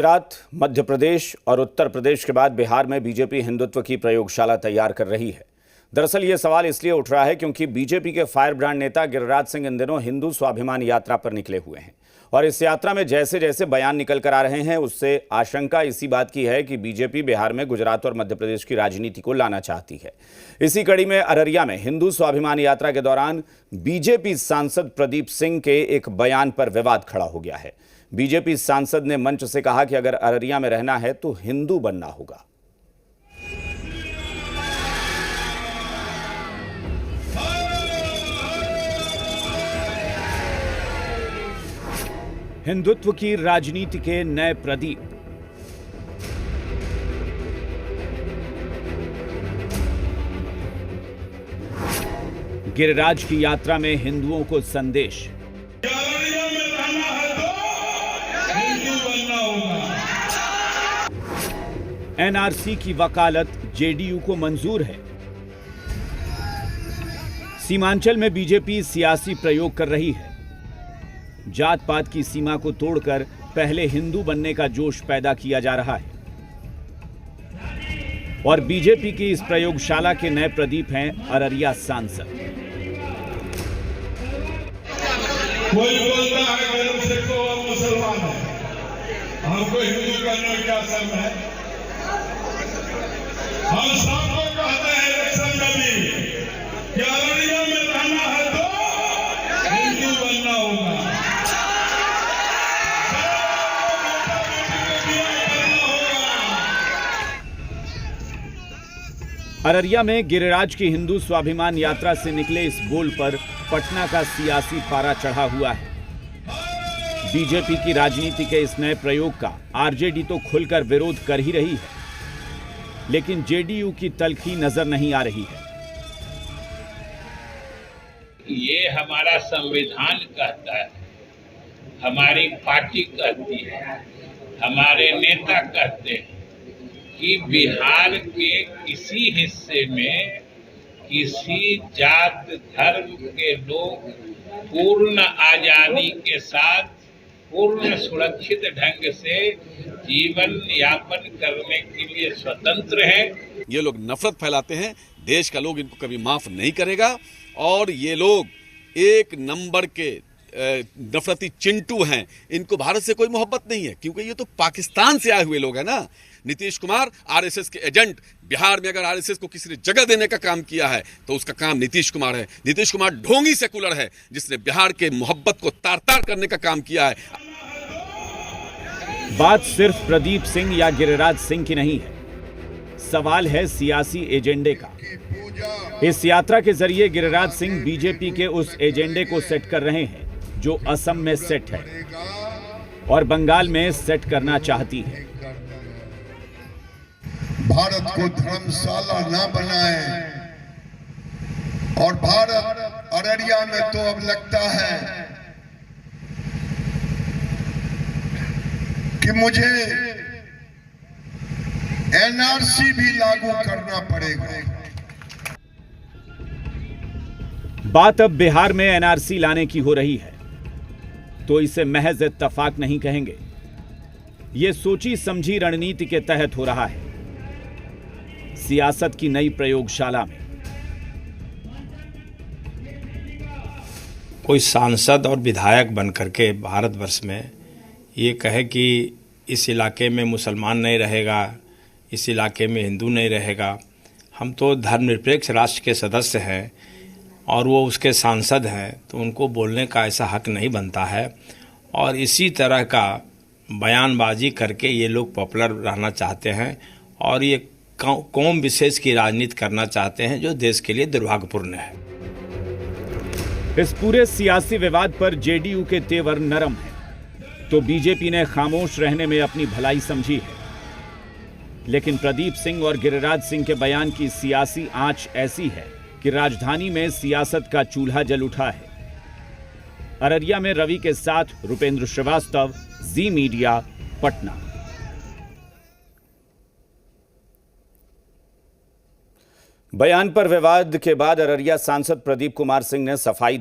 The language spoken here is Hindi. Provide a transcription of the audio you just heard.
गुजरात, मध्य प्रदेश और उत्तर प्रदेश के बाद बिहार में बीजेपी हिंदुत्व की प्रयोगशाला तैयार कर रही है। दरअसल ये सवाल इसलिए उठ रहा है क्योंकि बीजेपी के फायर ब्रांड नेता गिरिराज सिंह इन दिनों हिंदू स्वाभिमान यात्रा पर निकले हुए हैं और इस यात्रा में जैसे जैसे बयान निकल कर आ रहे हैं उससे आशंका इसी बात की है कि बीजेपी बिहार में गुजरात और मध्य प्रदेश की राजनीति को लाना चाहती है। इसी कड़ी में अररिया में हिंदू स्वाभिमान यात्रा के दौरान बीजेपी सांसद प्रदीप सिंह के एक बयान पर विवाद खड़ा हो गया है। बीजेपी सांसद ने मंच से कहा कि अगर अररिया में रहना है तो हिंदू बनना होगा। हिंदुत्व की राजनीति के नए प्रदीप। गिरिराज की यात्रा में हिंदुओं को संदेश। एनआरसी की वकालत जेडीयू को मंजूर है। सीमांचल में बीजेपी सियासी प्रयोग कर रही है। जात पात की सीमा को तोड़कर पहले हिंदू बनने का जोश पैदा किया जा रहा है और बीजेपी की इस प्रयोगशाला के नए प्रदीप हैं अररिया सांसद। कोई बोलता है गर्व से तो हम मुसलमान हैं, हमको हिंदू करने में क्या शर्म है। हम सबको कहते हैं इलेक्शन में भी कि अररिया में रहना है तो हिंदू बनना होगा। अररिया में गिरिराज की हिंदू स्वाभिमान यात्रा से निकले इस बोल पर पटना का सियासी पारा चढ़ा हुआ है। बीजेपी की राजनीति के इस नए प्रयोग का आरजेडी तो खुलकर विरोध कर ही रही है, लेकिन जेडीयू की तल्खी नजर नहीं आ रही है। ये हमारा संविधान कहता है, हमारी पार्टी कहती है, हमारे नेता कहते हैं कि बिहार के किसी हिस्से में किसी जात धर्म के लोग पूर्ण आजादी के साथ पूर्ण सुरक्षित ढंग से जीवन यापन करने के लिए स्वतंत्र है। ये लोग नफरत फैलाते हैं, देश का लोग इनको कभी माफ नहीं करेगा और ये लोग एक नंबर के नफरती चिंटू हैं। इनको भारत से कोई मोहब्बत नहीं है क्योंकि ये तो पाकिस्तान से आए हुए लोग हैं ना। नीतीश कुमार आरएसएस के एजेंट, बिहार में अगर आरएसएस को किसी ने जगह देने का काम किया है तो उसका काम नीतीश कुमार है। नीतीश कुमार ढोंगी सेकुलर है जिसने बिहार के मोहब्बत को तार-तार करने का काम किया है। बात सिर्फ प्रदीप सिंह या गिरिराज सिंह की नहीं है, सवाल है सियासी एजेंडे का। इस यात्रा के जरिए गिरिराज सिंह बीजेपी के उस एजेंडे को सेट कर रहे हैं जो असम में सेट है और बंगाल में सेट करना चाहती है। भारत को धर्मशाला ना बनाए और भारत अररिया में तो अब लगता है कि मुझे एनआरसी भी लागू करना पड़ेगा। बात अब बिहार में एनआरसी लाने की हो रही है तो इसे महज इत्तफाक नहीं कहेंगे। यह सोची समझी रणनीति के तहत हो रहा है, सियासत की नई प्रयोगशाला में। कोई सांसद और विधायक बनकर के भारतवर्ष में ये कहे कि इस इलाके में मुसलमान नहीं रहेगा, इस इलाके में हिंदू नहीं रहेगा। हम तो धर्मनिरपेक्ष राष्ट्र के सदस्य हैं और वो उसके सांसद हैं, तो उनको बोलने का ऐसा हक नहीं बनता है। और इसी तरह का बयानबाजी करके ये लोग पॉपुलर रहना चाहते हैं और ये कौम विशेष की राजनीति करना चाहते हैं जो देश के लिए दुर्भाग्यपूर्ण है। इस पूरे सियासी विवाद पर जेडीयू के तेवर नरम है तो बीजेपी ने खामोश रहने में अपनी भलाई समझी है, लेकिन प्रदीप सिंह और गिरिराज सिंह के बयान की सियासी आंच ऐसी है कि राजधानी में सियासत का चूल्हा जल उठा है। अररिया में रवि के साथ रुपेंद्र श्रीवास्तव, जी मीडिया, पटना। बयान पर विवाद के बाद अररिया सांसद प्रदीप कुमार सिंह ने सफाई दी।